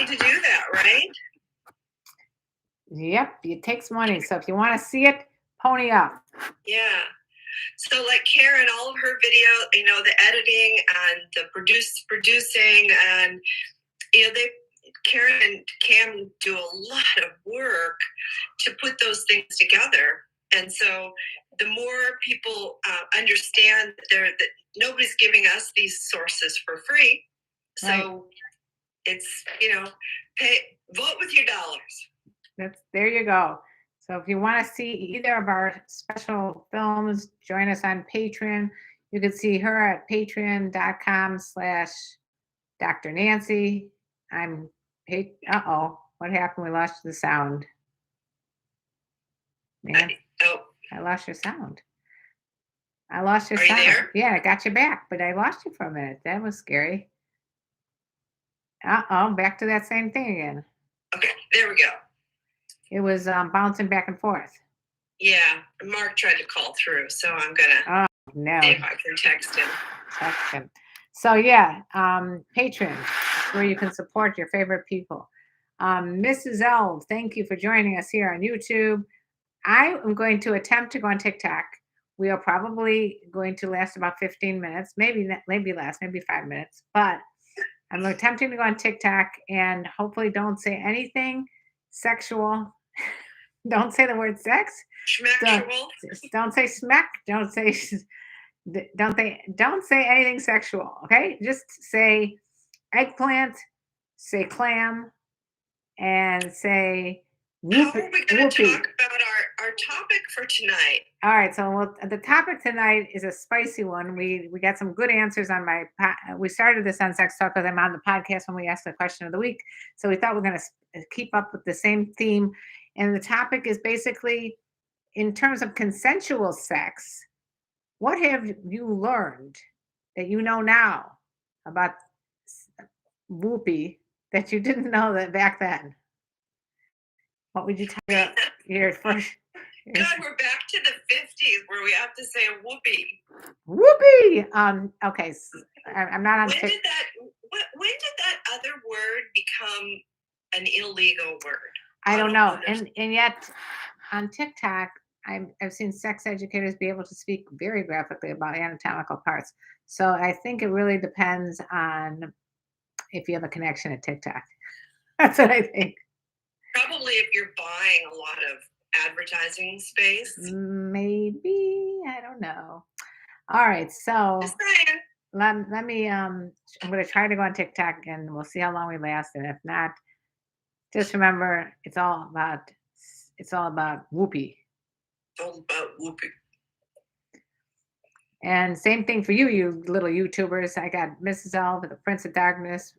money to do that, right? Yep, it takes money. So if you want to see it, pony up. Yeah. So like Karen, all of her video, the editing and the producing, and Karen and Cam do a lot of work to put those things together. And so the more people understand that nobody's giving us these sources for free. So right. It's, vote with your dollars. There you go. So if you want to see either of our special films, join us on Patreon. You can see her at patreon.com/Dr. Nancy. What happened? We lost the sound. Man, I lost your sound. Are you there? Yeah, I got you back, but I lost you for a minute. That was scary. Back to that same thing again. Okay, there we go. It was bouncing back and forth. Yeah, Mark tried to call through, so I'm gonna see if I can text him. So yeah, Patreon, where you can support your favorite people. Mrs. L, thank you for joining us here on YouTube. I am going to attempt to go on TikTok. We are probably going to last about 15 minutes, maybe less, maybe 5 minutes. But I'm attempting to go on TikTok and hopefully don't say anything sexual. Don't say the word sex. Don't say smack. Don't say anything sexual. Okay, just say eggplant, say clam, and say whoopee. How are we going to talk about our topic for tonight? All right, so the topic tonight is a spicy one. We got some good answers on we started this on Sex Talk because I'm on the podcast when we asked the question of the week. So we thought we're going to keep up with the same theme. And the topic is basically, in terms of consensual sex, what have you learned that you know now about whoopee that you didn't know that back then? What would you tell your first? God, we're back to the 50s where we have to say whoopee. Whoopee. Okay, so I'm not on. When did that other word become an illegal word? I don't know. And yet, on TikTok, I've seen sex educators be able to speak very graphically about anatomical parts. So I think it really depends on if you have a connection at TikTok. That's what I think. Probably if you're buying a lot of advertising space. Maybe. I don't know. All right. So let me, I'm going to try to go on TikTok and we'll see how long we last. And if not, just remember, it's all about whoopee. It's all about whoopee. And same thing for you little YouTubers. I got Mrs. L, The Prince of Darkness,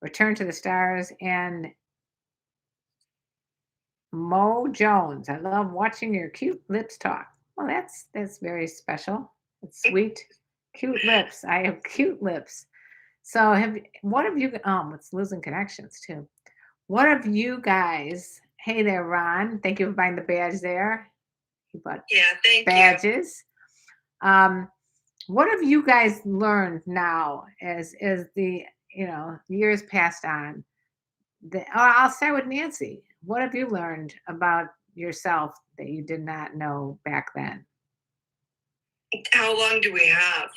Return to the Stars, and Mo Jones. I love watching your cute lips talk. Well, that's very special. It's sweet. Cute lips. I have cute lips. So it's losing connections too. What have you guys? Hey there, Ron. Thank you for buying the badge there. Thank badges. You. What have you guys learned now as the years passed on? I'll start with Nancy. What have you learned about yourself that you did not know back then? How long do we have?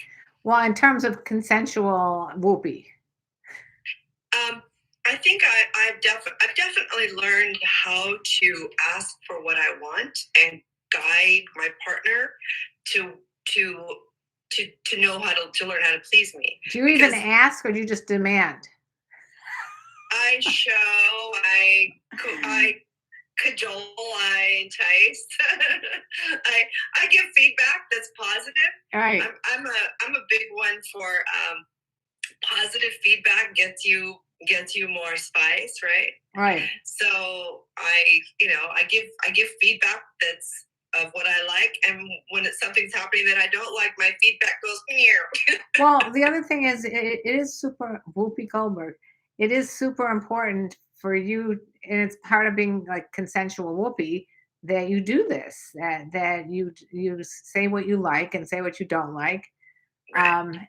Well, in terms of consensual whoopee. I think I've definitely learned how to ask for what I want and guide my partner to know how to learn how to please me. Do you even ask, or do you just demand? I show, I cajole, I entice. I give feedback that's positive. Right. I'm a big one for positive feedback gets you more spice, right? Right. So I give feedback that's of what I like, and when something's happening that I don't like, my feedback goes here. Well, the other thing is, it is super Whoopi Goldberg. It is super important for you, and it's part of being like consensual Whoopi, that you do this, that you say what you like and say what you don't like. Right.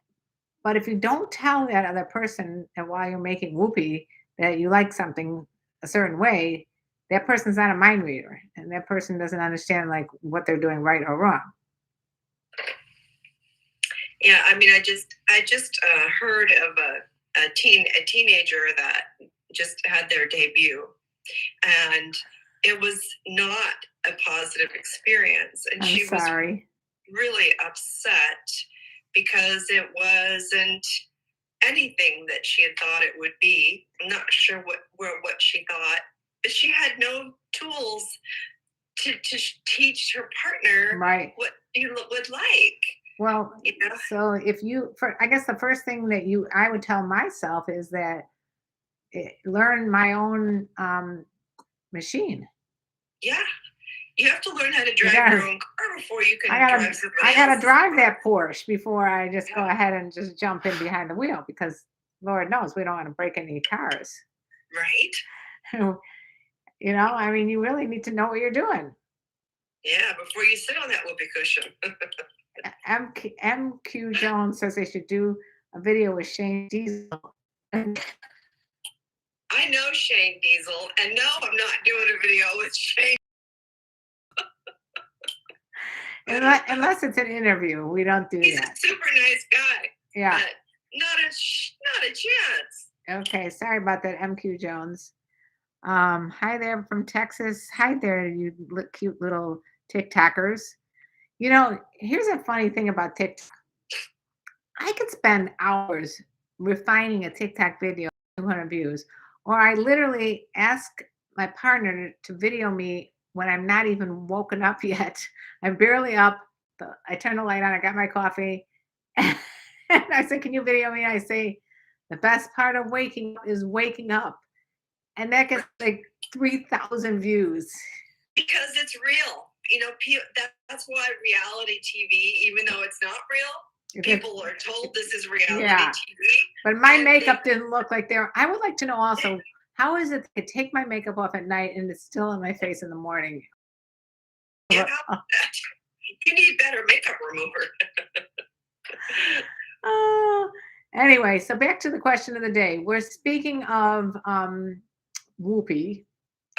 But if you don't tell that other person that while you're making Whoopi that you like something a certain way, that person's not a mind reader, and that person doesn't understand like what they're doing right or wrong. Yeah, I mean, I just heard of a teenager that just had their debut, and it was not a positive experience, and I'm she was sorry. really upset because it wasn't anything that she had thought it would be. I'm not sure what she thought, but she had no tools to teach her partner Right. what you would like. Well, You know? so if you, I guess the first thing that I would tell myself is that learn my own machine. Yeah, you have to learn how to You drive gotta- your own car before you can I gotta, drive somebody I gotta else's drive car. that Porsche before I just go Yeah. ahead and just jump in behind the wheel, because Lord knows we don't want to break any cars. Right? You know, I mean, you really need to know what you're doing. Yeah, before you sit on that whoopee cushion. MQ Jones says they should do a video with Shane Diesel. I know Shane Diesel, and no, I'm not doing a video with Shane. Unless it's an interview, we don't do He's that. a super nice guy. Yeah. But not a chance. Okay. Sorry about that, MQ Jones. Hi there from Texas. Hi there, you cute little TikTokers. You know, here's a funny thing about TikTok. I could spend hours refining a TikTok video, 200 views, or I literally ask my partner to video me when I'm not even woken up yet. I'm barely up. I turn the light on. I got my coffee. And I say, "Can you video me?" I say, "The best part of waking up is waking up." And that gets like 3,000 views. Because it's real. You know, that's why reality TV, even though it's not real, people are told this is reality TV. But my makeup didn't look like there. I would like to know also, how is it to take my makeup off at night and it's still on my face in the morning? Yeah, you need better makeup remover. Oh, anyway, so back to the question of the day. We're speaking of whoopee.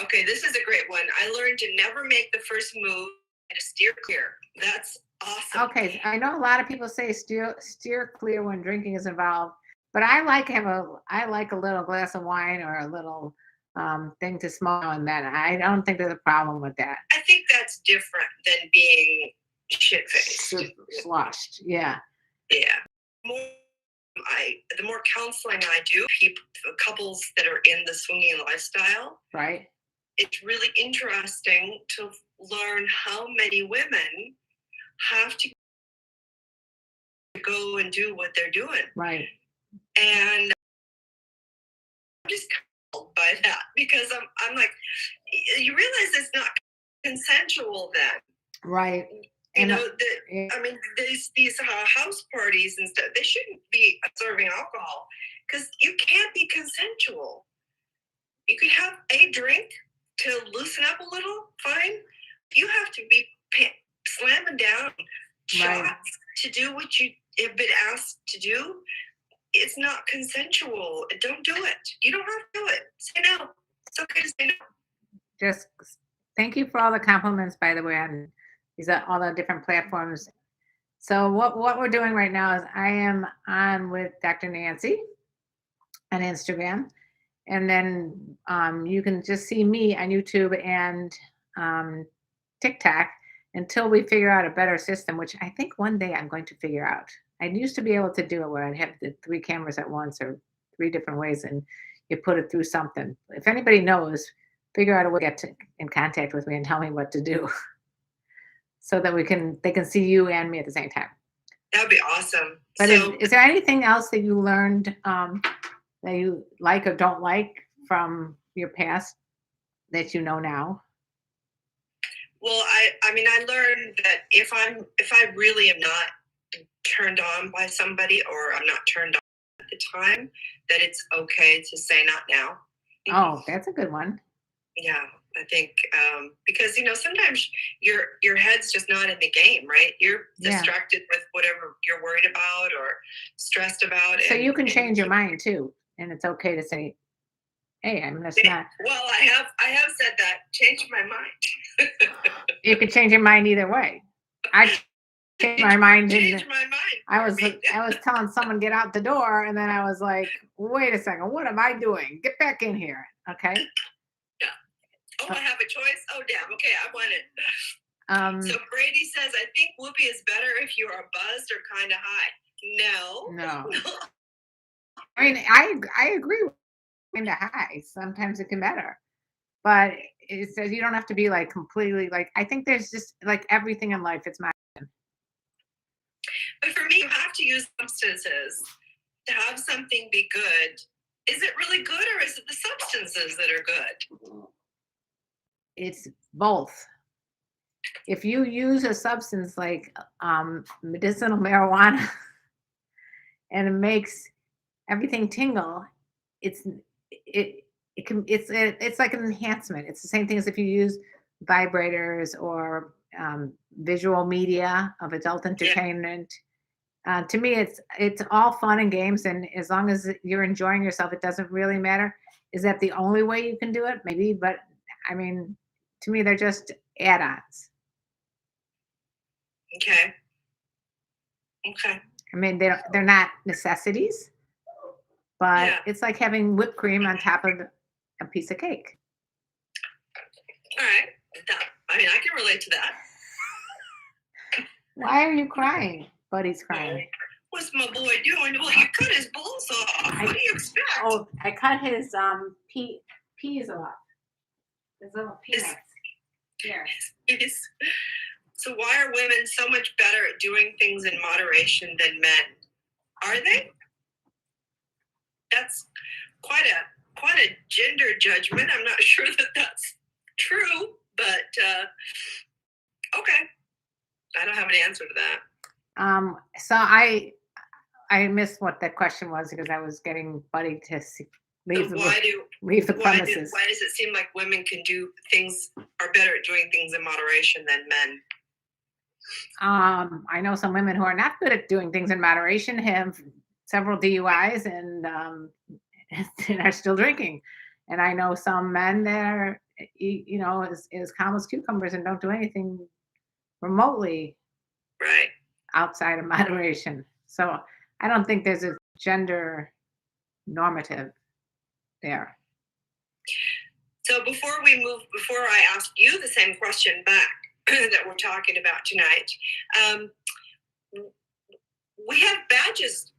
Okay, this is a great one. I learned to never make the first move and to steer clear. That's awesome. Okay, I know a lot of people say steer clear when drinking is involved, but I like a little glass of wine or a little thing to smoke, and then I don't think there's a problem with that. I think that's different than being shit faced, sloshed. Yeah. Yeah. The more counseling I do, couples that are in the swinging lifestyle, right? It's really interesting to learn how many women have to go and do what they're doing. Right. And I'm just called by that because I'm like, you realize it's not consensual then. Right. You know, I mean, these house parties and stuff, they shouldn't be serving alcohol because you can't be consensual. You could have a drink to loosen up a little, fine. You have to be slamming down shots to do what you have been asked to do. It's not consensual. Don't do it. You don't have to do it. Say no. It's okay to say no. Just thank you for all the compliments, by the way, on all the different platforms. So what we're doing right now is I am on with Dr. Nancy on Instagram. And then you can just see me on YouTube and TikTok until we figure out a better system, which I think one day I'm going to figure out. I used to be able to do it where I'd have the 3 cameras at once or 3 different ways, and you put it through something. If anybody knows, figure out a way to get in contact with me and tell me what to do so that they can see you and me at the same time. That would be awesome. But is there anything else that you learned that you like or don't like from your past that you know now? Well, I mean, I learned that if I really am not turned on by somebody or I'm not turned on at the time, that it's okay to say not now. Oh, that's a good one. Yeah, I think because sometimes your head's just not in the game, right? You're distracted with whatever you're worried about or stressed about. So you can change your mind too, and it's okay to say Hey, I'm just not. Well, I have said that. Changed my mind. You could change your mind either way. I changed my mind. Changed my mind. I was telling someone get out the door, and then I was like, wait a second, what am I doing? Get back in here, okay? Yeah. Oh, I have a choice. Oh, damn. Okay, I want it. So Brady says, I think whoopee is better if you are buzzed or kind of high. No. I mean, I agree with kind of high. Sometimes it can matter, but it says you don't have to be like completely like. I think there's just like everything in life. It's my. But for me, you have to use substances to have something be good. Is it really good, or is it the substances that are good? It's both. If you use a substance like medicinal marijuana and it makes everything tingle, it's like an enhancement. It's the same thing as if you use vibrators or visual media of adult entertainment. To me, it's all fun and games, and as long as you're enjoying yourself, it doesn't really matter. Is that the only way you can do it? Maybe, but I mean, to me, they're just add-ons. Okay. I mean, they're not necessities, but it's like having whipped cream on top of a piece of cake. All right. I mean, I can relate to that. Why are you crying? Buddy's crying. What's my boy doing? Well, you cut his balls off. What do you expect? Oh, I cut his peas off. His little peanuts. Here. So why are women so much better at doing things in moderation than men? Are they? That's quite a gender judgment. I'm not sure that that's true, but okay. I don't have an answer to that. So I missed what the question was because I was getting Buddy to leave the premises. Why does it seem like women are better at doing things in moderation than men? I know some women who are not good at doing things in moderation, have several DUIs and are still drinking. And I know some men that are, as calm as cucumbers and don't do anything remotely outside of moderation. So I don't think there's a gender normative there. So before I ask you the same question back that we're talking about tonight, we have badges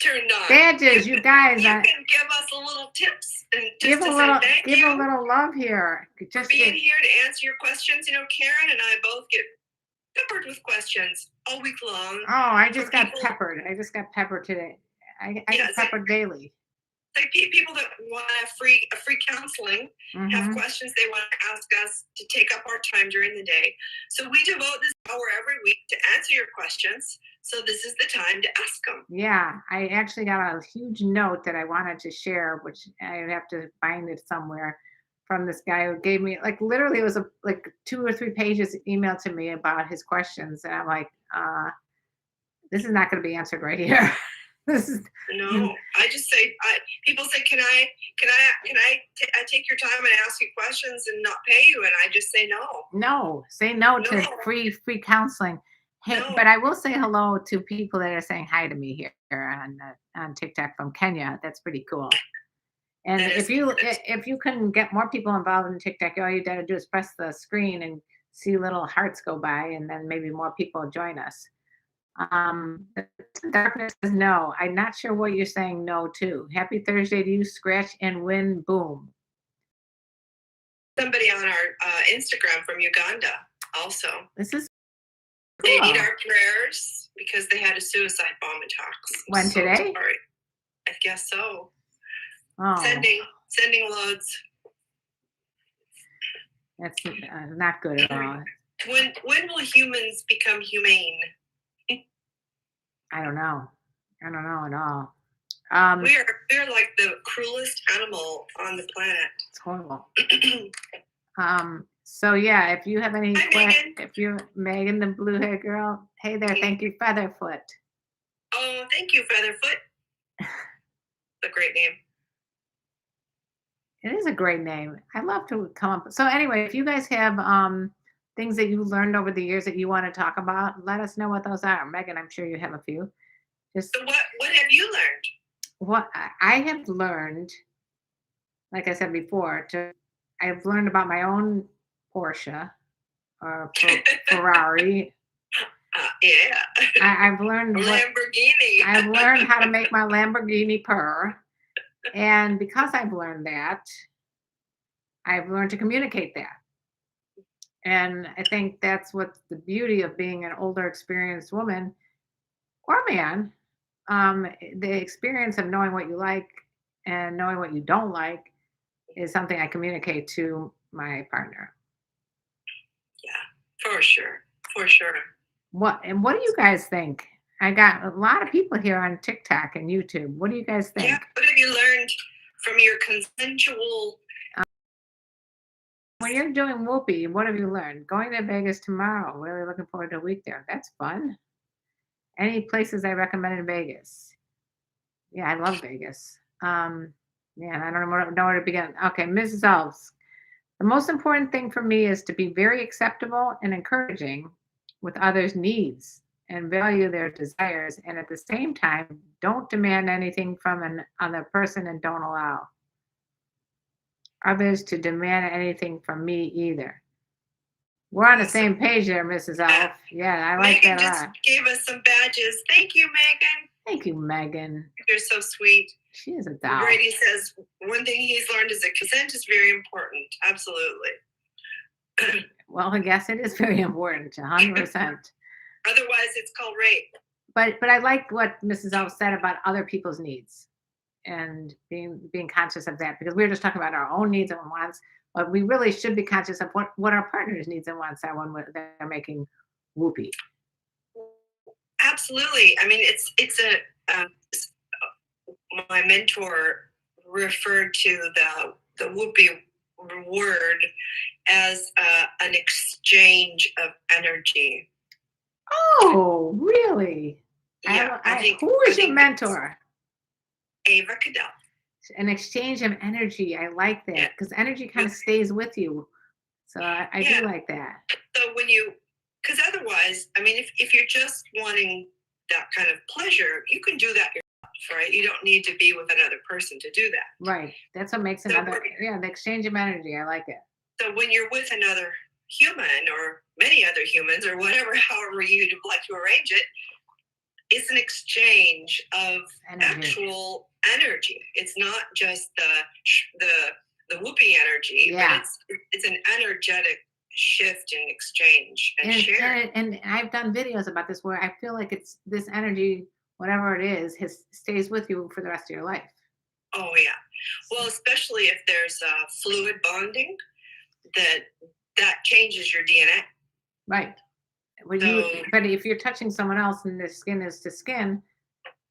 turned on. Badges, you guys. You can give us a little tips and give a little love here. Just being here to answer your questions. Karen and I both get peppered with questions all week long. Oh, I just got peppered. I just got peppered today. I get peppered daily. Like people that want a free counseling, have questions they want to ask us to take up our time during the day. So we devote this hour every week to answer your questions. So this is the time to ask them. Yeah, I actually got a huge note that I wanted to share, which I have to find it somewhere, from this guy who gave me, like, literally it was like 2 or 3 pages emailed to me about his questions. And I'm like, this is not going to be answered right here. No, I just say, people say, can I take your time and ask you questions and not pay you? And I just say no. No, say no to free counseling. Hey, but I will say hello to people that are saying hi to me here on TikTok from Kenya. That's pretty cool. And if you can get more people involved in TikTok, all you got to do is press the screen and see little hearts go by, and then maybe more people will join us. Darkness says no. I'm not sure what you're saying no to. Happy Thursday to you. Scratch and win. Boom. Somebody on our Instagram from Uganda also. This is cool. They need our prayers because they had a suicide bomb attacks. When today? Sorry. I guess so. Oh. Sending loads. That's not good at all. When will humans become humane? I don't know at all. We're like the cruelest animal on the planet. It's horrible. So yeah, if you have any questions, if you're Megan, the blue hair girl, hey there, thank you, Featherfoot. Oh, thank you, Featherfoot. A great name. It is a great name. I love to come up. So anyway, if you guys have things that you learned over the years that you want to talk about, let us know what those are. Megan, I'm sure you have a few. Just So what have you learned? what I have learned, like I said before, I've learned about my own Porsche or Ferrari. Yeah. I've learned Lamborghini. I've learned how to make my Lamborghini purr. And because I've learned that, I've learned to communicate that. And I think that's what's the beauty of being an older, experienced woman or man. The experience of knowing what you like and knowing what you don't like is something I communicate to my partner. Yeah, for sure. For sure. What do you guys think? I got a lot of people here on TikTok and YouTube. What do you guys think? Yeah. What have you learned from your consensual? When you're doing whoopee, what have you learned? Going to Vegas tomorrow. Really looking forward to a week there. That's fun. Any places I recommend in Vegas? Yeah, I love Vegas. Man, I don't know where to begin. Okay, Mrs. Elves. The most important thing for me is to be very acceptable and encouraging with others' needs and value their desires, and at the same time, don't demand anything from another person and don't allow others to demand anything from me either. We're on the same page there, Mrs. Elf. Yeah, I like Megan that a just lot. gave us some badges. Thank you, Megan. Thank you, Megan. You're so sweet. She is a doll. Brady says one thing he's learned is that consent is very important. Absolutely. Well, I guess it is very important, 100%. Otherwise, it's called rape. But I like what Mrs. Elf said about other people's needs and being conscious of that, because we were just talking about our own needs and wants, but we really should be conscious of what our partner's needs and wants are when they're making whoopee. Absolutely. I mean, it's my mentor referred to the whoopee word as an exchange of energy. Oh, really? Yeah. Who is your mentor? Ava Cadell. An exchange of energy. I like that because energy kind of stays with you. So I do like that. So because otherwise, I mean, if you're just wanting that kind of pleasure, you can do that yourself, right? You don't need to be with another person to do that. Right. That's what makes the exchange of energy. I like it. So when you're with another human or many other humans or whatever, however you'd like to arrange it, it's an exchange of actual energy. It's not just the whoopee energy, but it's an energetic shift and exchange and share. And I've done videos about this where I feel like it's this energy, whatever it is, stays with you for the rest of your life. Oh yeah. Well, especially if there's fluid bonding, that changes your DNA. Right. But if you're touching someone else and the skin is to skin,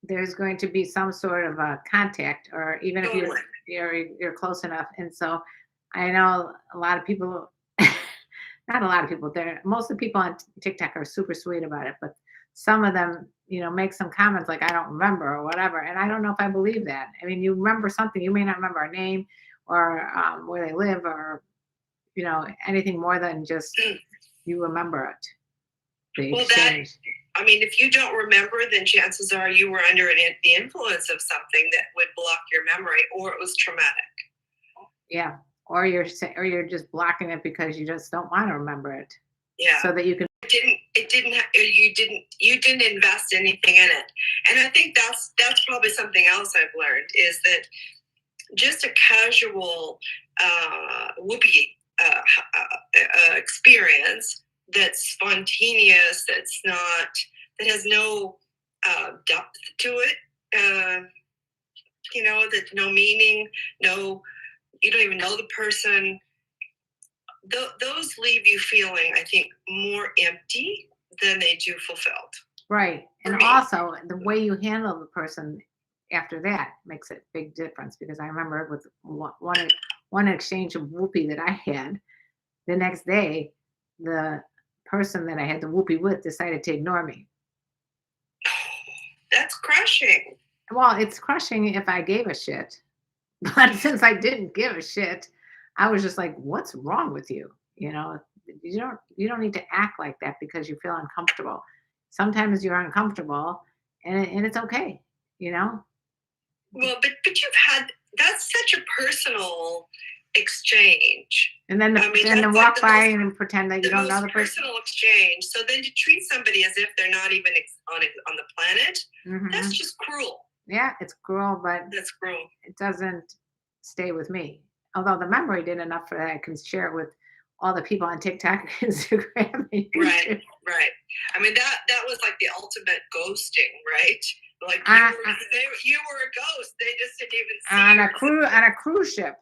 there's going to be some sort of a contact, or even if you're close enough. And so I know a lot of people, not a lot of people there, most of the people on TikTok are super sweet about it, but some of them, make some comments like, I don't remember or whatever. And I don't know if I believe that. I mean, you remember something, you may not remember a name or where they live or, anything more than just you remember it. If you don't remember, then chances are you were under the influence of something that would block your memory, or it was traumatic. Yeah, or you're just blocking it because you just don't want to remember it. Yeah, so that you can. You didn't invest anything in it, and I think that's probably something else I've learned is that just a casual whoopee experience that's spontaneous, that has no depth to it, that's no meaning, you don't even know the person. Those leave you feeling, I think, more empty than they do fulfilled. Right. And also the way you handle the person after that makes a big difference, because I remember with one exchange of whoopee that I had, the next day, the person that I had the whoopee with decided to ignore me. That's crushing. Well, it's crushing if I gave a shit, But since I didn't give a shit, I was just like, what's wrong with you? You don't need to act like that because you feel uncomfortable. Sometimes you're uncomfortable and it's okay, you know? Well, but you've had, that's such a personal exchange. And then I mean, then to that's walk like the by most- and pretend that you The don't know most the person. personal exchange. So then to treat somebody as if they're not even on the planet, Mhm. that's just cruel. Yeah, it's cruel, but That's cruel. it doesn't stay with me. Although the memory did enough for that I can share it with all the people on TikTok and Instagram. And Right, YouTube. right. I mean, that was like the ultimate ghosting, right? Like you were a ghost. They just didn't even see On you. a cruise ship.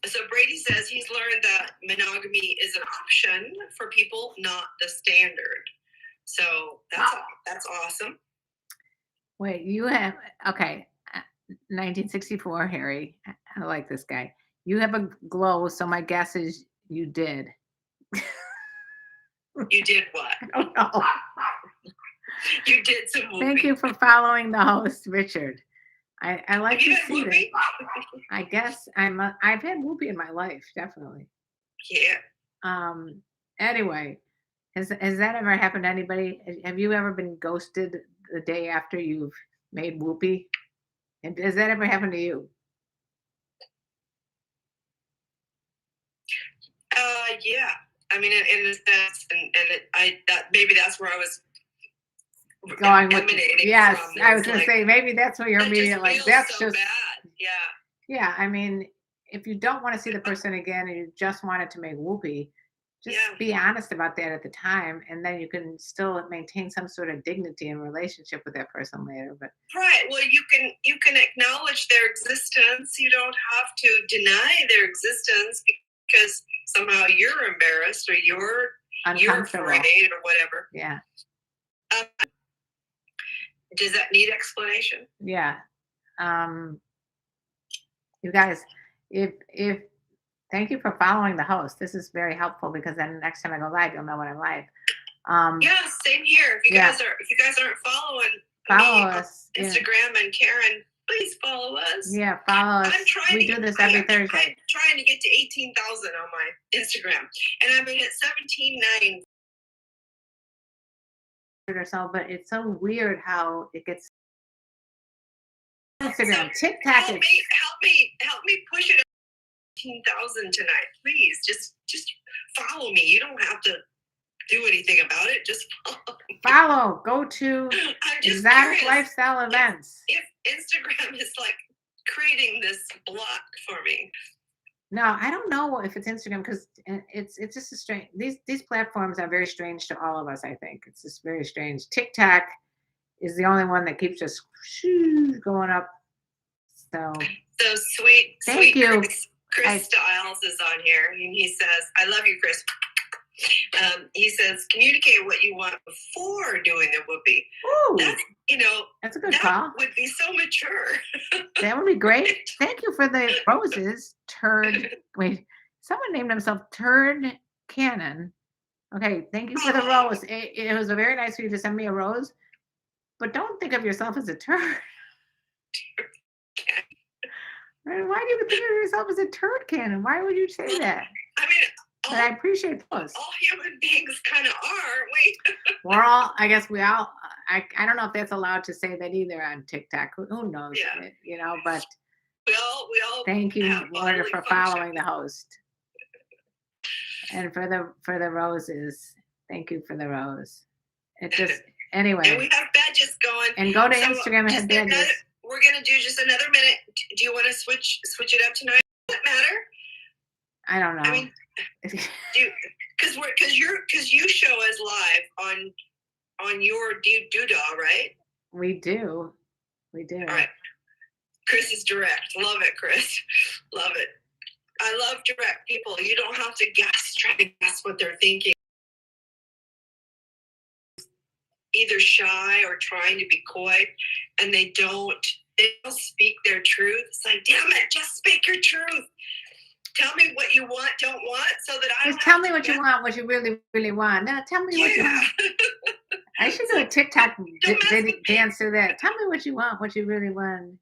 So Brady says he's learned that monogamy is an option for people, not the standard. So that's awesome. Wait, you have okay. 1964, Harry. I like this guy. You have a glow, so my guess is you did. You did what? I don't know. You did some whoopee. Thank you for following the host, Richard. I like Have you to had see that. whoopee? I guess I've had whoopee in my life, definitely. Yeah. Anyway, has that ever happened to anybody? Have you ever been ghosted the day after you've made whoopee? And has that ever happened to you? Yeah. I mean, in a sense, maybe that's where I was Going with emanating yes, from. I was going to say maybe that's where you're that immediately like feels that's so just bad. Yeah. Yeah, I mean, if you don't want to see the person again and you just wanted to make whoopee, just Yeah. be honest about that at the time, and then you can still maintain some sort of dignity and relationship with that person later. But Right. Well, you can acknowledge their existence. You don't have to deny their existence because somehow you're embarrassed or you're uncomfortable. afraid or whatever. Yeah. Does that need explanation? Yeah. You guys, if thank you for following the host. This is very helpful because then next time I go live, you'll know when I'm live. Yeah, same here. If you guys aren't following follow me us on Instagram and Karen, please follow us. Yeah, follow us. We do this every Thursday. I'm trying to get to 18,000 on my Instagram, and I'm at 17,900 or so. But it's so weird how it gets. Instagram, TikTok. Help me push it up 18,000 tonight, please. Just follow me. You don't have to do anything about it. Just follow. Go to Exotic Lifestyle Events. If Instagram is like creating this block for me. No, I don't know if it's Instagram because it's just a strange. These platforms are very strange to all of us. I think it's just very strange. TikTok is the only one that keeps just going up. So sweet. Thank you. Chris Stiles is on here, and he says, "I love you, Chris." He says, "Communicate what you want before doing the whoopee." Ooh, that's a good call. Would be so mature. That would be great. Thank you for the roses. Wait, someone named himself Turd Cannon. Okay, thank you for the rose. It was a very nice of you to send me a rose, but don't think of yourself as a turd. Why do you think of yourself as a turd cannon? Why would you say that? I mean, but I appreciate those. All human beings kind of are, aren't we? We're all, I guess we all, I don't know if that's allowed to say that either on TikTok. Who knows? Yeah. But we all thank you, Warner, for following the host. And for the roses. Thank you for the rose. It just, anyway. And we have badges going. And go to Instagram and have badges. We're going to do just another minute. Do you want to switch it up tonight? Does that matter? I don't know. I mean, because you show us live on your doodah, right? We do. All right. Chris is direct. Love it, Chris. Love it. I love direct people. You don't have to try to guess what they're thinking. Either shy or trying to be coy, and they don't speak their truth. It's like, damn it, just speak your truth. Tell me what you want, don't want, so that I Just tell me what you want, what you really, really want. Now tell me what you want. I should do a TikTok dance to that. Tell me what you want, what you really want.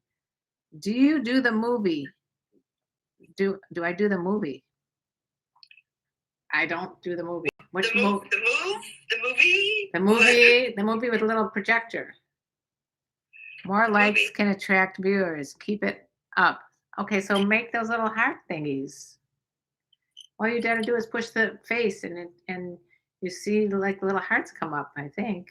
Do you do the movie? Do I do the movie? I don't do the movie. Which movie? The movie with a little projector. More likes can attract viewers. Keep it up. Okay, so make those little heart thingies. All you gotta do is push the face, and you see like little hearts come up. I think.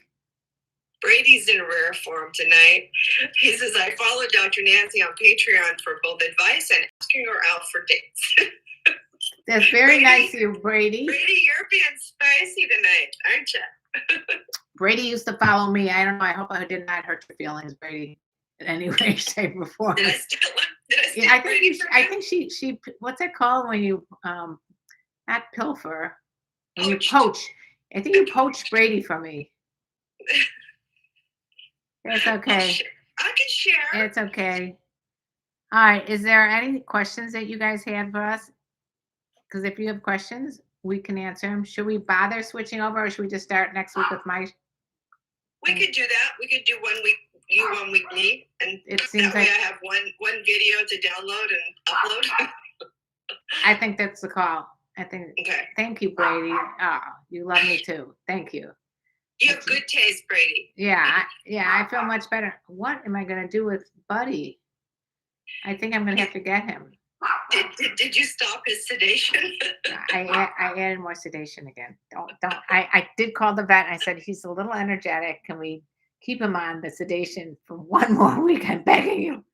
Brady's in rare form tonight. He says, I follow Dr. Nancy on Patreon for both advice and asking her out for dates. That's very nice of you, Brady. Brady, you're being spicy tonight, aren't you? Brady used to follow me. I don't know. I hope I did not hurt your feelings, Brady, in any way, shape, or form. Did I steal Brady from you? I think she. What's it called when you not pilfer? When you poach. I think you poached Brady from me. It's okay. I can share. It's okay. All right. Is there any questions that you guys have for us? Because if you have questions, we can answer them. Should we bother switching over, or should we just start next week with my? We could do that. We could do 1 week you, 1 week me, and it seems that way like I have one video to download and upload. I think that's the call. I think. Okay. Thank you, Brady. Oh, you love me too. Thank you. You have good taste, Brady. Yeah, I feel much better. What am I going to do with Buddy? I think I'm going to have to get him. Did you stop his sedation? I added more sedation again. Don't. I did call the vet. And I said he's a little energetic. Can we keep him on the sedation for 1 more week? I'm begging you.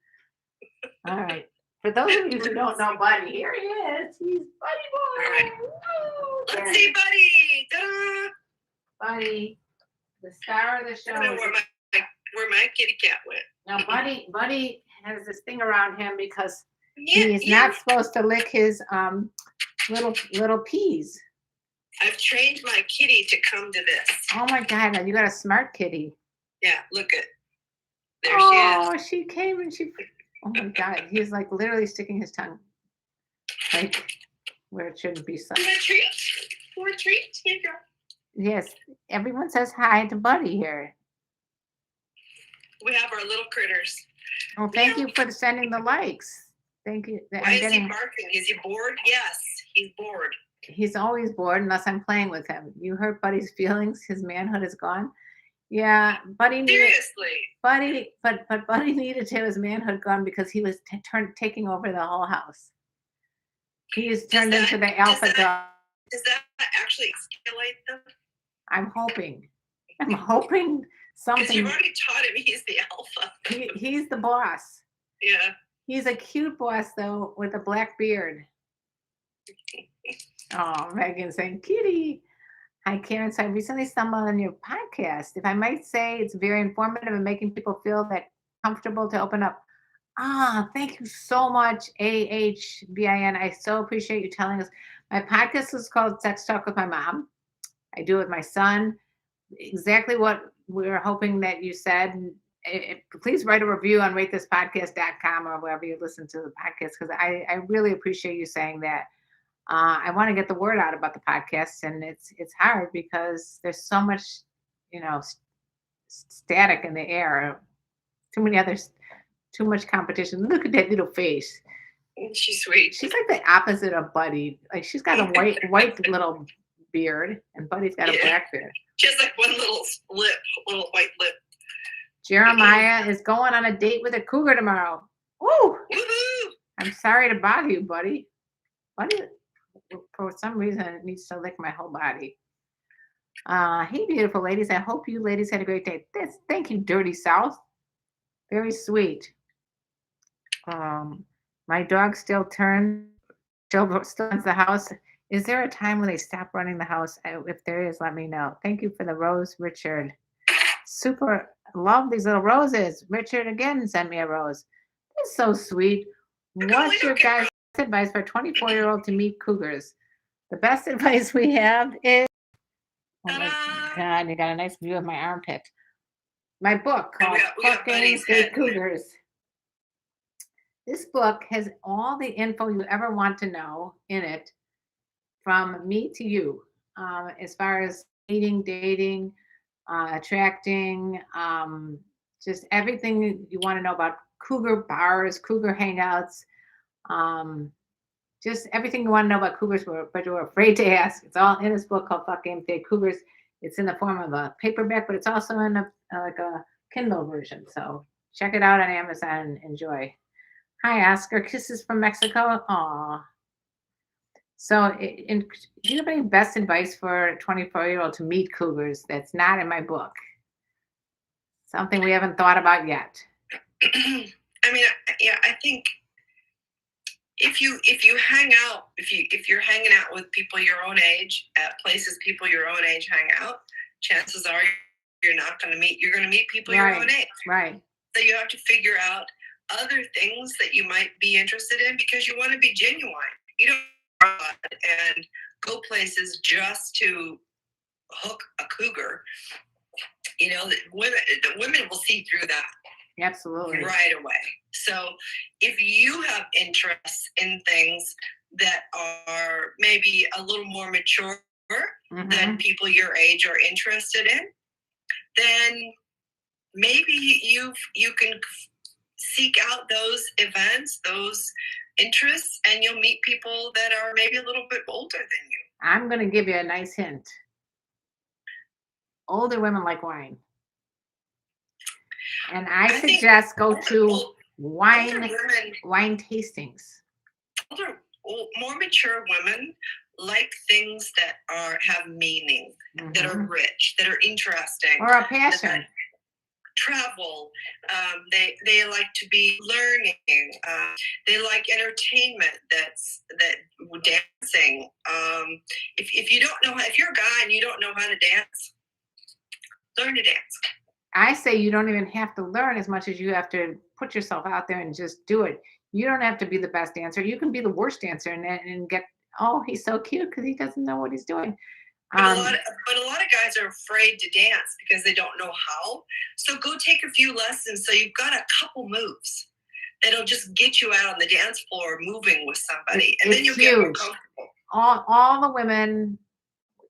All right. For those of you who don't know Buddy, here he is. He's Buddy boy. All right. Woo! Let's see Buddy. Ta-da! Buddy, the star of the show. I don't know where my kitty cat went. Now, Buddy has this thing around him because he's not supposed to lick his little peas. I've trained my kitty to come to this. Oh my God, you got a smart kitty. Yeah, look at. There she is. Oh, she came and she. Oh my God, he's like literally sticking his tongue, like where it shouldn't be. For a treat. For a treat. Here you go. Yes, everyone says hi to Buddy here. We have our little critters. Oh, thank you for sending the likes. Thank you. Why is he barking? Is he bored? Yes, he's bored. He's always bored unless I'm playing with him. You hurt Buddy's feelings. His manhood is gone. Yeah, Buddy needed. Seriously. But Buddy needed to have his manhood gone because he was taking over the whole house. He is turned into the alpha dog. Does that actually escalate them? I'm hoping something. Because you've already taught him he's the alpha. He's the boss. Yeah. He's a cute boss though, with a black beard. Oh, Megan's saying, "Kitty." Hi, Karen. So I recently stumbled on your podcast. If I might say, it's very informative and making people feel that comfortable to open up. Thank you so much, AHBIN. I so appreciate you telling us. My podcast is called Sex Talk with My Mom. I do it with my son. Exactly what we were hoping that you said. Please write a review on ratethispodcast.com or wherever you listen to the podcast, because I really appreciate you saying that. I want to get the word out about the podcast, and it's hard because there's so much, static in the air. Too much competition. Look at that little face. She's sweet. She's like the opposite of Buddy. Like she's got a white little beard, and Buddy's got a black beard. She has like one little little white lip. Jeremiah is going on a date with a cougar tomorrow. Woo! Woohoo! I'm sorry to bother you, Buddy. Buddy, for some reason, it needs to lick my whole body. Hey, beautiful ladies. I hope you ladies had a great day. Thank you, Dirty South. Very sweet. My dog still runs the house. Is there a time when they stop running the house? If there is, let me know. Thank you for the rose, Richard. Super love these little roses. Richard again sent me a rose. It's so sweet. What's your guys' advice for a 24-year-old to meet cougars? The best advice we have is, oh my God, you got a nice view of my armpit. My book called Fucking State Cougars. This book has all the info you ever want to know in it, from me to you, as far as dating, attracting, just everything you want to know about cougar bars, cougar hangouts, um, just everything you want to know about cougars, but you're afraid to ask. It's all in this book called Fuck Game Day Cougars. It's in the form of a paperback, but it's also in a like a Kindle version. So check it out on Amazon and enjoy. Hi, Oscar. Kisses from Mexico. Aw. So, do you have any best advice for a 24-year-old to meet cougars that's not in my book? Something we haven't thought about yet. I mean, yeah, I think if you hang out, if you're hanging out with people your own age at places people your own age hang out, chances are you're going to meet people your own age. Right. So you have to figure out other things that you might be interested in, because you want to be genuine. You don't go out and go places just to hook a cougar. You know, the women will see through that. Absolutely. Right away. So if you have interests in things that are maybe a little more mature than people your age are interested in, then maybe you can seek out those events, those interests, and you'll meet people that are maybe a little bit older than you. I'm going to give you a nice hint. Older women like wine. And I suggest go to wine tastings. More mature women like things that have meaning, that are rich, that are interesting, or a passion. Travel. They like to be learning. They like entertainment. That dancing. If you don't know, if you're a guy and you don't know how to dance, learn to dance. I say you don't even have to learn as much as you have to put yourself out there and just do it. You don't have to be the best dancer. You can be the worst dancer and get, oh, he's so cute because he doesn't know what he's doing. But a lot of guys are afraid to dance because they don't know how. So go take a few lessons so you've got a couple moves that'll just get you out on the dance floor moving with somebody. And then you'll get more comfortable. All the women,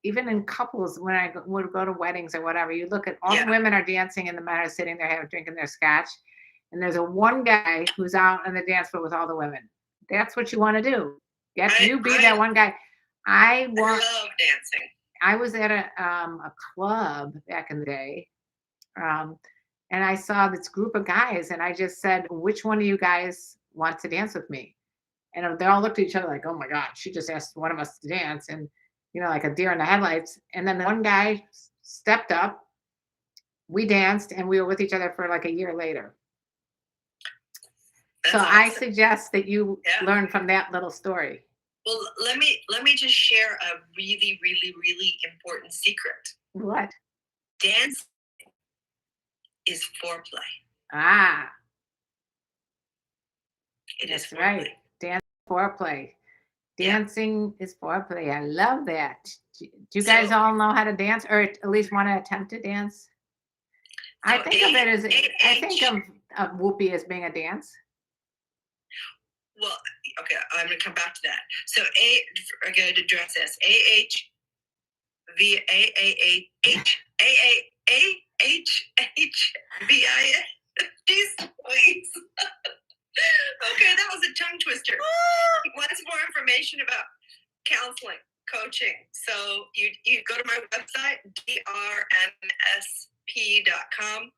even in couples, when I would go to weddings or whatever, you look at all the women are dancing and the men are sitting there drinking their scotch. And there's one guy who's out on the dance floor with all the women. That's what you want to do. You be that one guy. I love dancing. I was at a club back in the day, and I saw this group of guys, and I just said, which one of you guys wants to dance with me? And they all looked at each other like, oh my God, she just asked one of us to dance. And, like a deer in the headlights. And then one guy stepped up, we danced, and we were with each other for like a year later. That's awesome. I suggest that you learn from that little story. Well, let me just share a really, really, really important secret. What? Dance is foreplay. Ah. It is foreplay. Right. Dance foreplay. Dancing is foreplay. I love that. Do you guys all know how to dance, or at least want to attempt to dance? I think of it as I think of whoopee as being a dance. Well, okay, I'm going to come back to that. So I'm going to address this. Jeez, please. Okay, that was a tongue twister. He wants more information about counseling, coaching. So you go to my website, drnsp.com,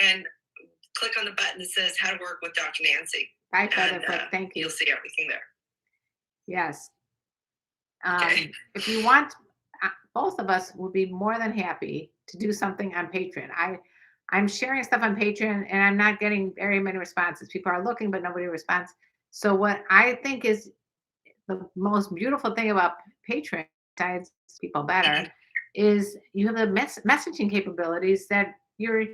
and click on the button that says How to Work with Dr. Nancy. Thank you. You'll see everything there. Yes. If you want, both of us would be more than happy to do something on Patreon. I'm sharing stuff on Patreon and I'm not getting very many responses. People are looking, but nobody responds. So what I think is the most beautiful thing about Patreon, besides people better, is you have the messaging capabilities that you're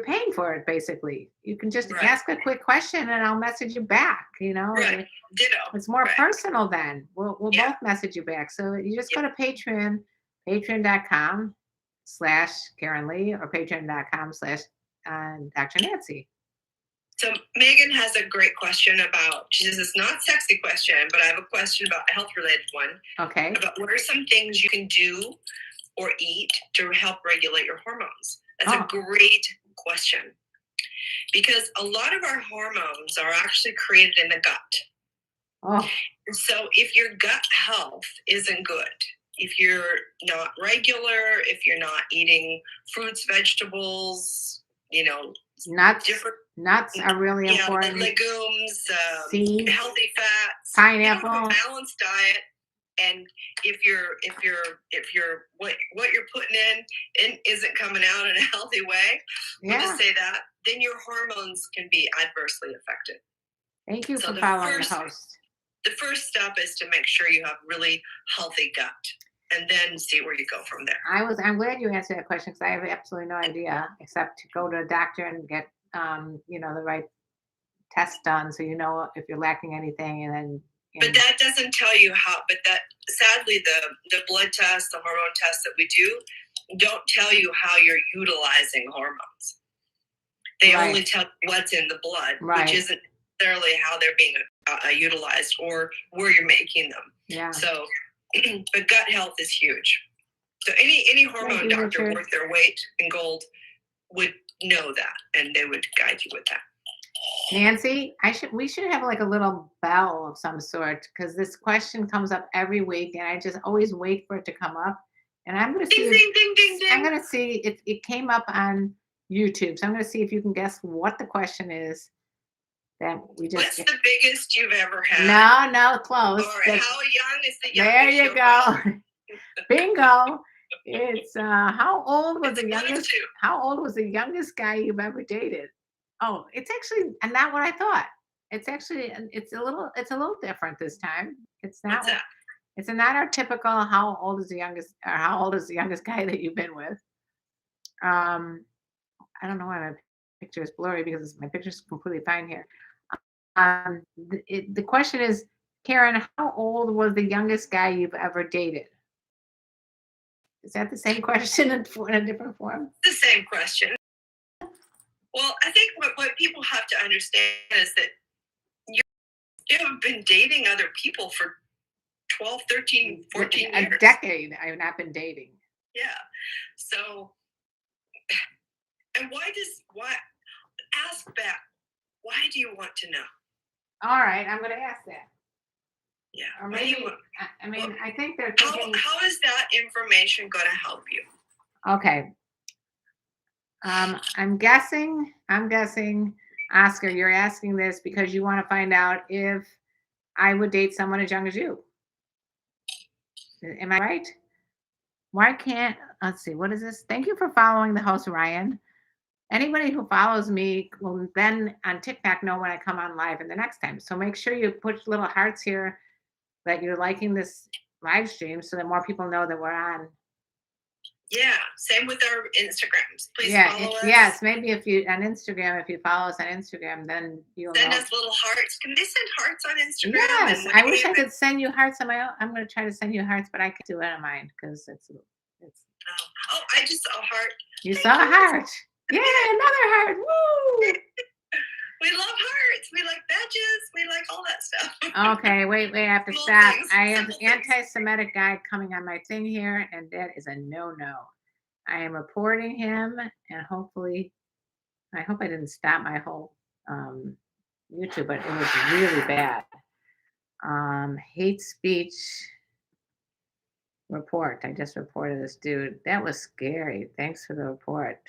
paying for it. Basically, you can just ask a quick question and I'll message you back. Right. Ditto. It's more personal then. We'll both message you back. So you just go to Patreon, patreon.com/KarenLee or patreon.com/Dr. Nancy. So Megan has a great question about, she says, it's not a sexy question, but I have a question about a health-related one. Okay. About what are some things you can do or eat to help regulate your hormones? That's a great question. Because a lot of our hormones are actually created in the gut. Oh. So if your gut health isn't good, if you're not regular, if you're not eating fruits, vegetables, nuts are really important. Legumes, seeds, healthy fats, pineapple, a balanced diet. And if what you're putting in isn't coming out in a healthy way, we'll just say that, then your hormones can be adversely affected. Thank you for following the host. The first step is to make sure you have really healthy gut, and then see where you go from there. I'm glad you answered that question, because I have absolutely no idea, except to go to a doctor and get the right test done, so if you're lacking anything, and then. But that doesn't tell you how. But that, sadly, the blood tests, the hormone tests that we do, don't tell you how you're utilizing hormones. They only tell you what's in the blood, which isn't necessarily how they're being utilized or where you're making them. Yeah. So, but gut health is huge. So any hormone doctor worth their weight in gold would know that, and they would guide you with that. Nancy, we should have like a little bell of some sort, because this question comes up every week, and I just always wait for it to come up. And I'm going to see. Ding, ding, ding, ding. I'm going to see if it came up on YouTube. So I'm going to see if you can guess what the question is. That we just. What's the biggest you've ever had? No, close. Or how young is the youngest? There you go. Bingo. It's how old was the youngest? How old was the youngest guy you've ever dated? Oh, it's actually not what I thought. It's actually it's a little different this time. It's not. What's that? It's not our typical how old is the youngest guy that you've been with. I don't know why my picture is blurry, because my picture is completely fine here. The question is, Karen, how old was the youngest guy you've ever dated? Is that the same question in a different form? The same question. Well, I think what people have to understand is that you have been dating other people for 12, 13, 14 years. A decade I have not been dating. Yeah. So, and ask back, why do you want to know? All right, I'm going to ask that. Yeah. Or maybe, I think they're thinking. How is that information going to help you? Okay. I'm guessing, Oscar, you're asking this because you want to find out if I would date someone as young as you. Am I right? Let's see, what is this? Thank you for following the host, Ryan. Anybody who follows me will then on TikTok know when I come on live in the next time. So make sure you put little hearts here that you're liking this live stream, so that more people know that we're on. Yeah, same with our Instagrams. Please follow us. Yes, maybe if you follow us on Instagram, then you'll send us little hearts. Can they send hearts on Instagram? Yes, I wish I could send you hearts on my own. I'm going to try to send you hearts, but I can't do it on mine because it's. Oh, I just saw a heart. You saw a heart. Yeah, another heart. Woo! We love hearts. We like badges. We like all that stuff. Okay, wait. I have to stop. I have an anti-Semitic guy coming on my thing here, and that is a no-no. I am reporting him, and hopefully, I hope I didn't stop my whole YouTube, but it was really bad. Hate speech report. I just reported this dude. That was scary. Thanks for the report.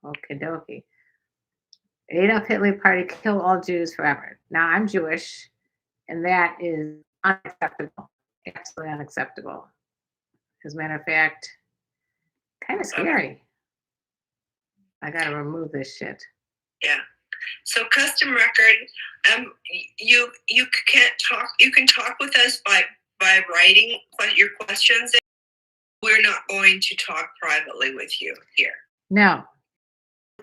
Okie dokie. Adolf Hitler Party, kill all Jews forever. Now, I'm Jewish, and that is unacceptable. Absolutely unacceptable. As a matter of fact, kind of scary. I got to remove this shit. Yeah. So custom record, you can't talk. You can talk with us by writing your questions. We're not going to talk privately with you here. No.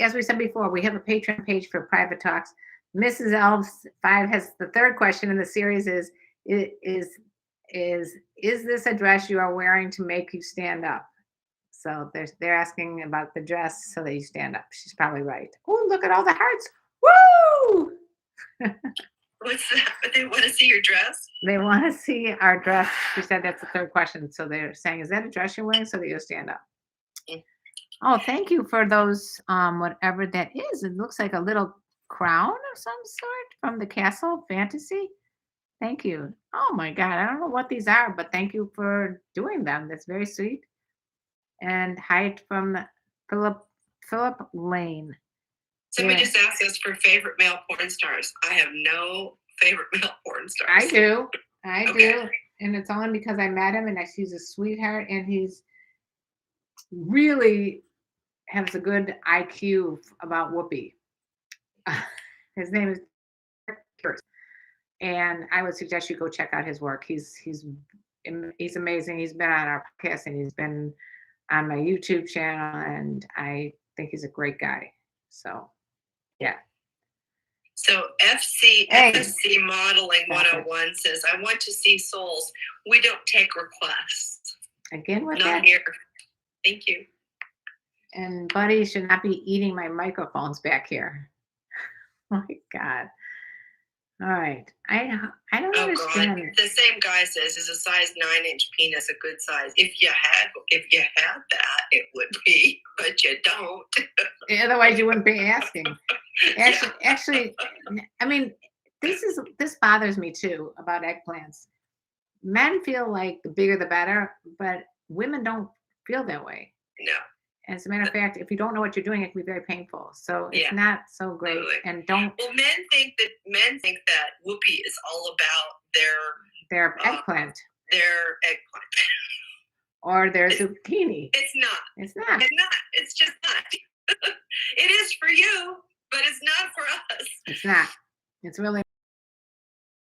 As we said before, we have a Patreon page for private talks. Mrs. Elves 5 has the third question in the series is this a dress you are wearing to make you stand up? So they're asking about the dress so that you stand up. She's probably right. Oh, look at all the hearts. Woo! What's that? They want to see your dress? They want to see our dress. She said that's the third question. So they're saying, is that a dress you're wearing so that you'll stand up? Mm. Oh, thank you for those, whatever that is. It looks like a little crown of some sort from the Castle Fantasy. Thank you. Oh my God. I don't know what these are, but thank you for doing them. That's very sweet. And height from Philip Lane. Somebody Yeah. just asked us for favorite male porn stars. I have no favorite male porn stars. I do. I Okay. do. And it's only because I met him and he's a sweetheart and he's really has a good IQ about Whoopi. His name is Kurt. And I would suggest you go check out his work. He's amazing. He's been on our podcast and he's been on my YouTube channel, and I think he's a great guy. So, yeah. So Hey. FSC Modeling 101 says, I want to see souls. We don't take requests. Again with Not that. here. Thank you. And Buddy should not be eating my microphones back here. Oh my God. All right. I don't understand. God. The same guy says, is a size 9-inch penis a good size? If you had that, it would be, but you don't. Otherwise you wouldn't be asking. Actually, I mean, this bothers me too about eggplants. Men feel like the bigger the better, but women don't feel that way. No. As a matter of fact, if you don't know what you're doing, it can be very painful. So it's Yeah. not so great. Totally. And don't. Well, men think that Whoopi is all about their eggplant. Their eggplant. Or their zucchini. It's not. It's not. It's not. It's just not. It is for you, but it's not for us. It's not. It's really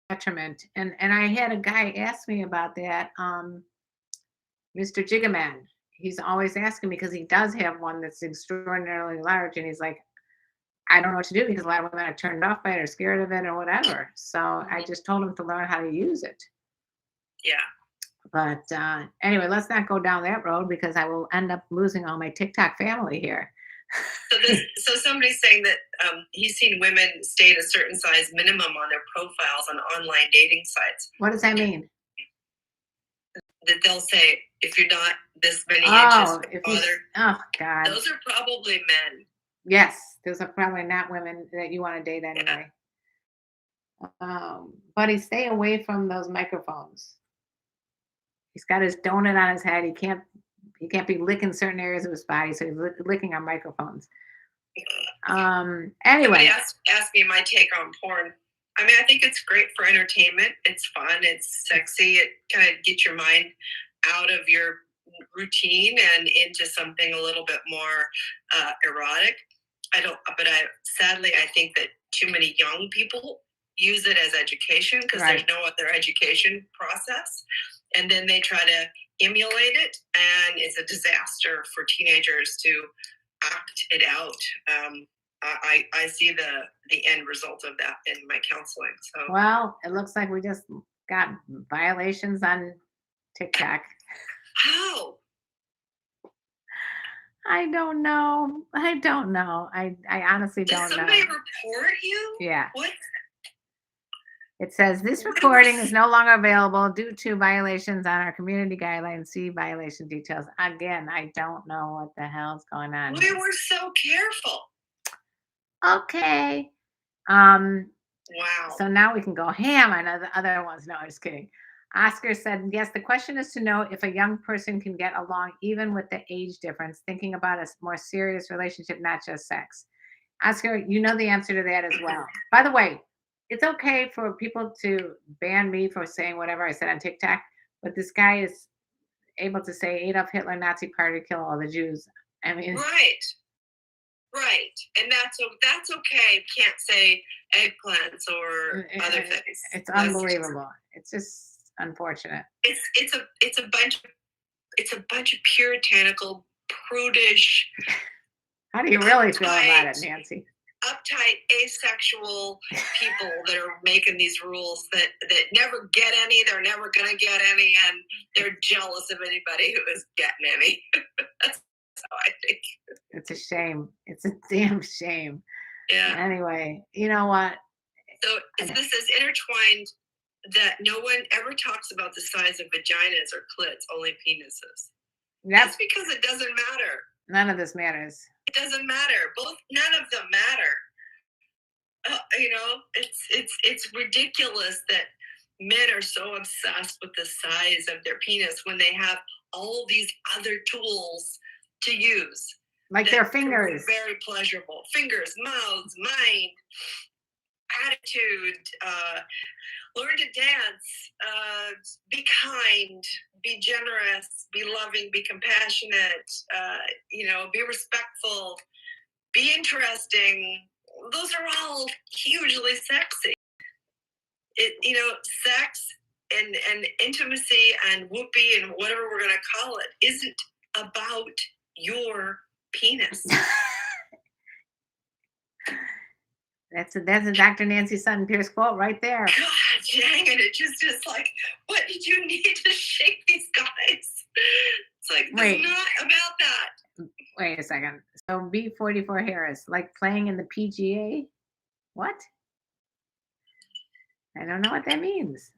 detriment. And I had a guy ask me about that. Mr. Jigaman. He's always asking me because he does have one that's extraordinarily large, and he's like, I don't know what to do because a lot of women are turned off by it or scared of it or whatever. So I just told him to learn how to use it. Yeah. But anyway, let's not go down that road because I will end up losing all my TikTok family here. So somebody's saying that he's seen women stay at a certain size minimum on their profiles on online dating sites. What does that mean? That they'll say, if you're not this many inches oh God, those are probably men. Yes, those are probably not women that you want to date anyway. Yeah. Buddy, stay away from those microphones. He's got his donut on his head. He can't be licking certain areas of his body, so he's licking our microphones. Anyway, somebody asked me my take on porn. I mean, I think it's great for entertainment. It's fun. It's sexy. It kind of gets your mind out of your routine and into something a little bit more erotic. Sadly, I think that too many young people use it as education because there's no other education process. And then they try to emulate it, and it's a disaster for teenagers to act it out. I see the end result of that in my counseling. So well, it looks like we just got violations on TikTok. How? I don't know. I honestly don't know. Did somebody report you? Yeah. What? It says this recording is no longer available due to violations on our community guidelines. See violation details. Again, I don't know what the hell's going on. We were so careful. Okay. Wow. So now we can go ham on other ones. No, I'm just kidding. Oscar said, yes, the question is to know if a young person can get along even with the age difference, thinking about a more serious relationship, not just sex. Oscar, you know the answer to that as well. By the way, it's okay for people to ban me for saying whatever I said on TikTok, but this guy is able to say Adolf Hitler, Nazi Party, kill all the Jews. I mean, right, and that's okay. You can't say eggplants or other things. It's unbelievable. It's just unfortunate. It's a bunch of puritanical, prudish. How do you really feel about it, Nancy? Uptight, asexual people that are making these rules that never get any. They're never going to get any, and they're jealous of anybody who is getting any. That's how I think. It's a shame. It's a damn shame. Yeah. Anyway, you know what? So this is intertwined that no one ever talks about the size of vaginas or clits, only penises. That's because it doesn't matter. None of this matters. It doesn't matter. None of them matter. You know, it's ridiculous that men are so obsessed with the size of their penis when they have all these other tools to use. Like their fingers. Very pleasurable. Fingers, mouths, mind, attitude, learn to dance, be kind, be generous, be loving, be compassionate, you know, be respectful, be interesting. Those are all hugely sexy. You know, sex and intimacy and whoopee and whatever we're going to call it isn't about your penis. That's a Dr. Nancy Sutton Pierce quote right there. God dang it. It just like, what did you need to shake these guys? It's like, it's not about that. Wait a second. So B44 Harris, like playing in the PGA? What? I don't know what that means.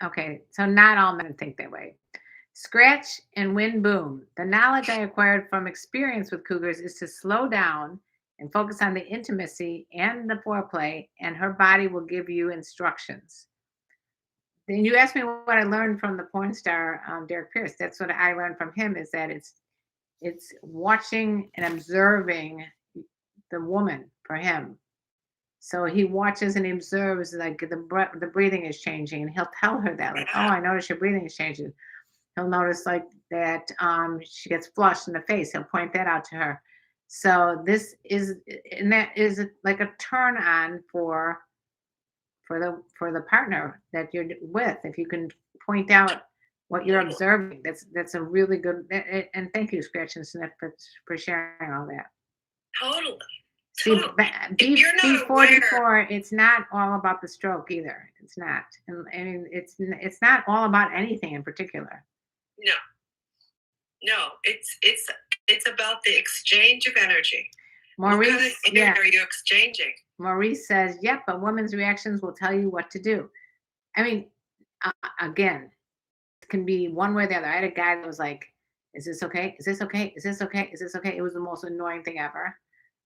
Okay, so not all men think that way. Scratch and win boom. The knowledge I acquired from experience with Cougars is to slow down and focus on the intimacy and the foreplay, and her body will give you instructions. Then you asked me what I learned from the porn star Derek Pierce. That's what I learned from him, is that it's watching and observing the woman for him. So he watches and he observes, like the breathing is changing, and he'll tell her that, like, oh, I notice your breathing is changing. He'll notice like that she gets flushed in the face. He'll point that out to her. So this is, and that is like a turn on for the partner that you're with. If you can point out what you're observing, that's a really good. And thank you, Scratch and Sniff, for sharing all that. Totally. See, B44, it's not all about the stroke either. It's not. And I mean, it's not all about anything in particular. No, it's about the exchange of energy. Maurice, what kind of energy are you exchanging? Maurice says, yep, a woman's reactions will tell you what to do. I mean, again, it can be one way or the other. I had a guy that was like, is this okay? Is this okay? Is this okay? Is this okay? It was the most annoying thing ever.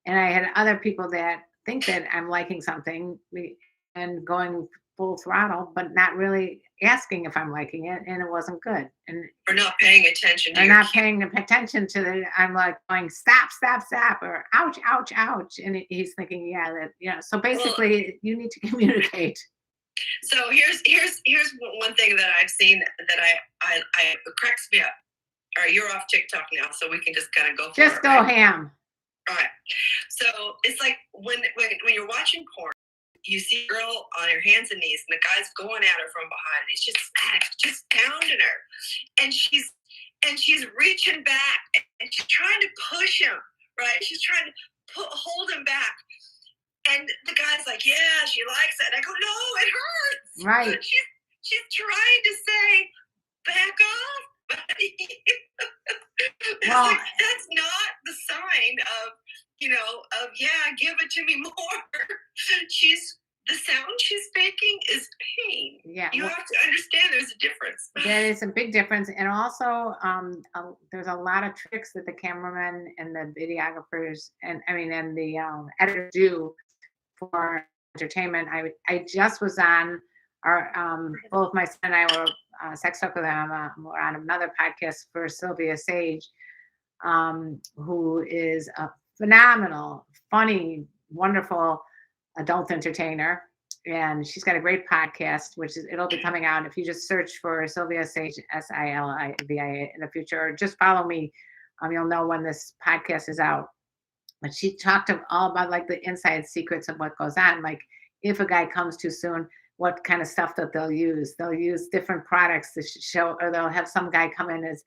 And I had other people that think that I'm liking something and going full throttle, but not really asking if I'm liking it, and it wasn't good. And or not paying attention. Or not paying attention to the. I'm like going stop, or ouch, ouch, ouch, and he's thinking, yeah, that, you know. So basically, you need to communicate. So here's one thing that I've seen that I it cracks me up. All right, you're off TikTok now, so we can just kind of go. Just go ham. All right. So it's like when you're watching porn, you see a girl on her hands and knees, and the guy's going at her from behind. He's just pounding her, and she's reaching back, and she's trying to push him. Right? She's trying to hold him back, and the guy's like, "Yeah, she likes it." And I go, "No, it hurts." Right. She's trying to say, "Back off." Well, like, that's not the sign of, yeah, give it to me more. The sound she's making is pain. Yeah. You have to understand there's a difference. There is a big difference. And also, there's a lot of tricks that the cameramen and the videographers and the editors do for entertainment. I just was on both my son and I were sex talk with him. We're on another podcast for Sylvia Sage, who is a phenomenal, funny, wonderful adult entertainer, and she's got a great podcast, it'll be coming out if you just search for Sylvia Sage, Silvia, in the future, or just follow me. You'll know when this podcast is out. But she talked all about like the inside secrets of what goes on, like if a guy comes too soon, what kind of stuff that they'll use. They'll use different products to show, or they'll have some guy come in as,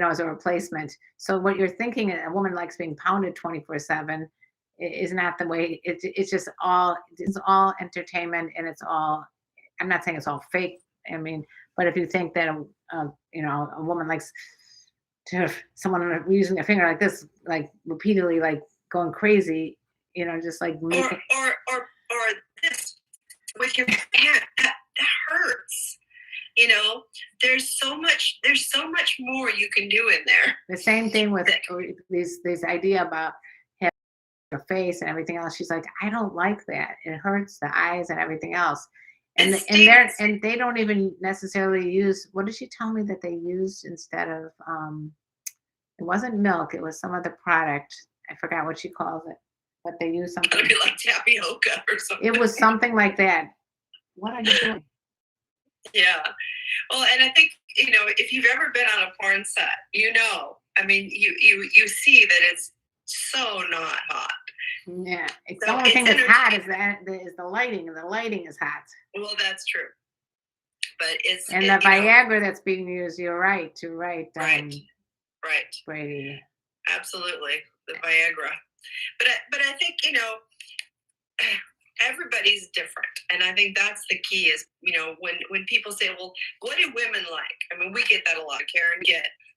as a replacement. So what you're thinking, a woman likes being pounded 24/7, is not the way. It's all entertainment, and it's all. I'm not saying it's all fake. I mean, but if you think that a woman likes to have someone using their finger like this, like repeatedly, like going crazy, just like make it. Or this with your hand that hurts. There's so much more you can do in there. The same thing with this idea about having your face and everything else. She's like, I don't like that. It hurts the eyes and everything else. And they don't even necessarily use, what did she tell me that they used instead of it wasn't milk, it was some other product. I forgot what she calls it. But they use something. It'd be like tapioca or something. It was something like that. What are you doing? Yeah. Well, and I think, if you've ever been on a porn set, I mean, you see that it's so not hot. Yeah. It's the only thing that's hot is the lighting, and the lighting is hot. Well, that's true. But and the Viagra that's being used, you're right. Right. Brady. Absolutely. The Viagra. But I think, everybody's different. And I think that's the key is, when people say, well, what do women like? I mean, we get that a lot. Karen,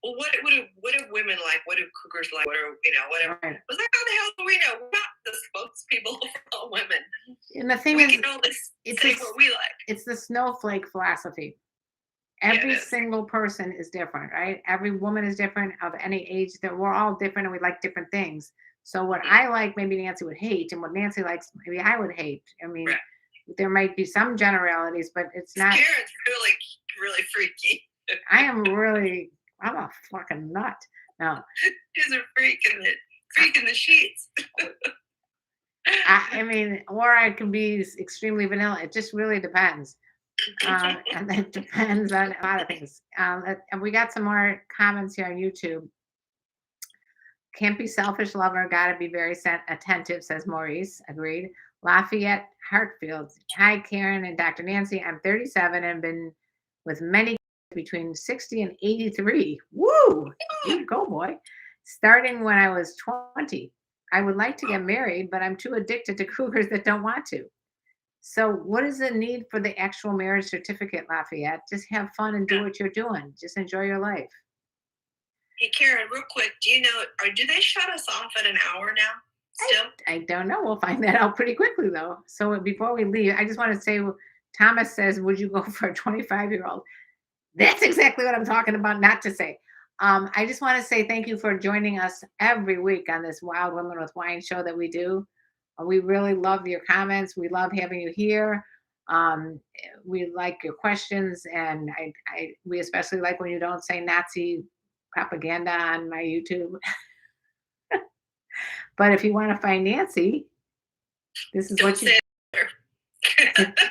well, what do women like? What do cougars like? What are, whatever. Right. Was like, how the hell do we know? We're not the spokespeople for all women. And the thing we is, can only say what we like. It's the snowflake philosophy. Every single person is different, right? Every woman is different of any age. That we're all different and we like different things. So what I like, maybe Nancy would hate, and what Nancy likes, maybe I would hate. I mean, there might be some generalities, but it's not. Karen's really, really freaky. I'm a fucking nut. No. She's a freak in the sheets. I mean, or I can be extremely vanilla. It just really depends. And it depends on a lot of things. And we got some more comments here on YouTube. Can't be selfish, lover. Gotta be very attentive, says Maurice. Agreed. Lafayette Hartfield. Hi, Karen and Dr. Nancy. I'm 37 and been with many between 60 and 83. Woo! You go, boy. Starting when I was 20. I would like to get married, but I'm too addicted to cougars that don't want to. So what is the need for the actual marriage certificate, Lafayette? Just have fun and do what you're doing. Just enjoy your life. Hey, Karen, real quick, do you know, or do they shut us off at an hour now still? I don't know. We'll find that out pretty quickly, though. So before we leave, I just want to say, Thomas says, would you go for a 25-year-old? That's exactly what I'm talking about, not to say. I just want to say thank you for joining us every week on this Wild Women with Wine show that we do. We really love your comments. We love having you here. We like your questions, and we especially like when you don't say Nazi propaganda on my YouTube. But if you want to find Nancy, this is what you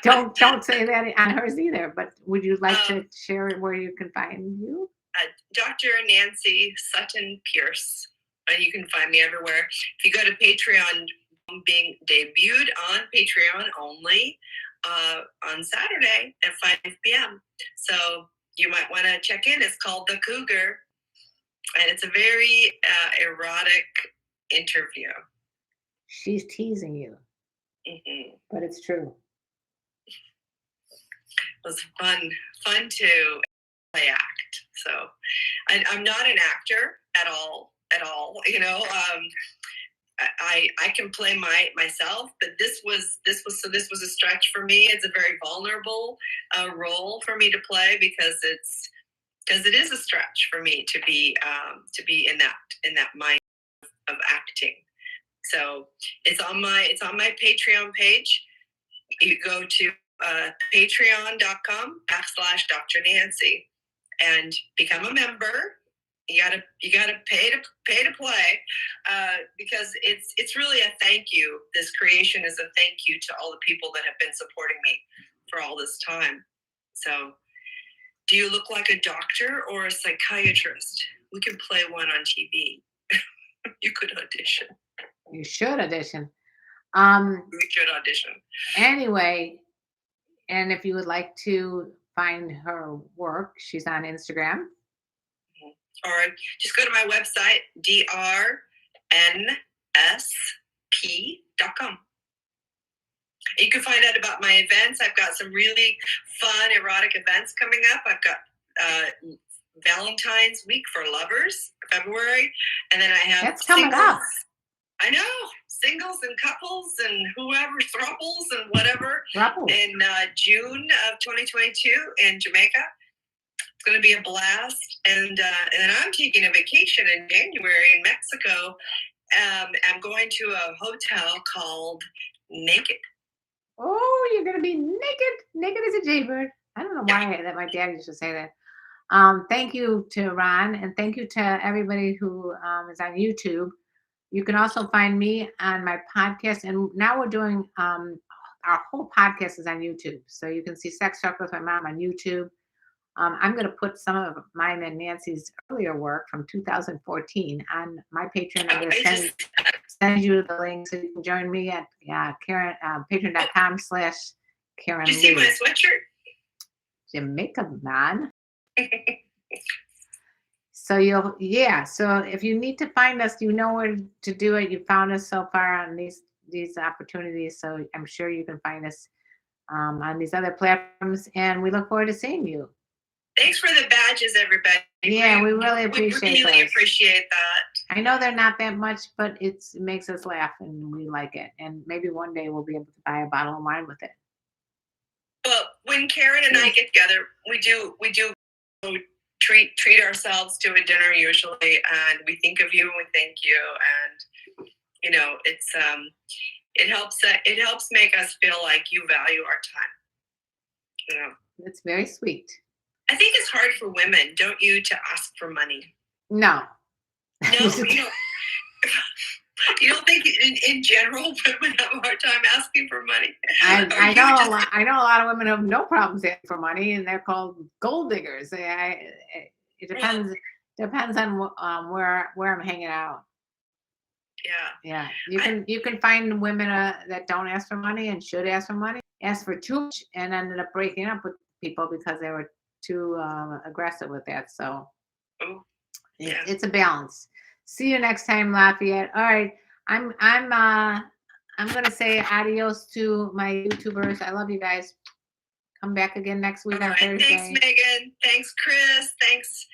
don't say that on hers either. But would you like to share where you can find you? Dr. Nancy Sutton Pierce. You can find me everywhere. If you go to Patreon, being debuted on Patreon only on Saturday at 5 p.m. So you might want to check in. It's called The Cougar, and it's a very erotic interview. She's teasing you, but it's true. It was fun to play act. So I'm not an actor at all. I can play myself, but this was a stretch for me. It's a very vulnerable role for me to play because it is a stretch for me to be in that mind of acting. So it's on my Patreon page. You go to patreon.com/Dr. Nancy and become a member. You gotta pay to play because it's really a thank you. This creation is a thank you to all the people that have been supporting me for all this time. So, do you look like a doctor or a psychiatrist? We can play one on TV. You could audition. You should audition. We should audition. Anyway, and if you would like to find her work, she's on Instagram. Or just go to my website, drnsp.com. You can find out about my events. I've got some really fun erotic events coming up. I've got Valentine's Week for Lovers, February, and then I have that's coming up. I know, singles and couples and whoever, thruples and whatever Ruffles. in June of 2022 in Jamaica. It's going to be a blast. And then I'm taking a vacation in January in Mexico. I'm going to a hotel called Naked. Oh, you're gonna be naked as a jaybird. I don't know why that my dad used to say that. Thank you to Ron, and thank you to everybody who is on YouTube. You can also find me on my podcast, and now we're doing our whole podcast is on YouTube, so you can see Sex Talk with my mom on YouTube. I'm going to put some of mine and Nancy's earlier work from 2014 on my Patreon. I'm going to send you the link so you can join me at Karen patreon.com/KarenLee. You see my sweatshirt? Jamaica man. So so if you need to find us, you know where to do it. You found us so far on these opportunities, so I'm sure you can find us on these other platforms, and we look forward to seeing you. Thanks for the badges, everybody. Yeah, we really appreciate We really those. appreciate that. I know they're not that much, but it makes us laugh and we like it. And maybe one day we'll be able to buy a bottle of wine with it. Well, when Karen and I get together, we do treat ourselves to a dinner usually, and we think of you and we thank you, and you know it helps make us feel like you value our time. You know, It's very sweet. I think it's hard for women, don't you, to ask for money? No. No, you don't think in general women have a hard time asking for money? I know a lot of women have no problems asking for money, and they're called gold diggers. It depends on where I'm hanging out. Yeah. You can find women that don't ask for money and should ask for money, ask for too much, and ended up breaking up with people because they were too aggressive with that. So it's a balance. See you next time, Lafayette. All right, I'm gonna say adios to my YouTubers. I love you guys. Come back again next week on Thursday. Thanks, Megan. Thanks, Chris. Thanks.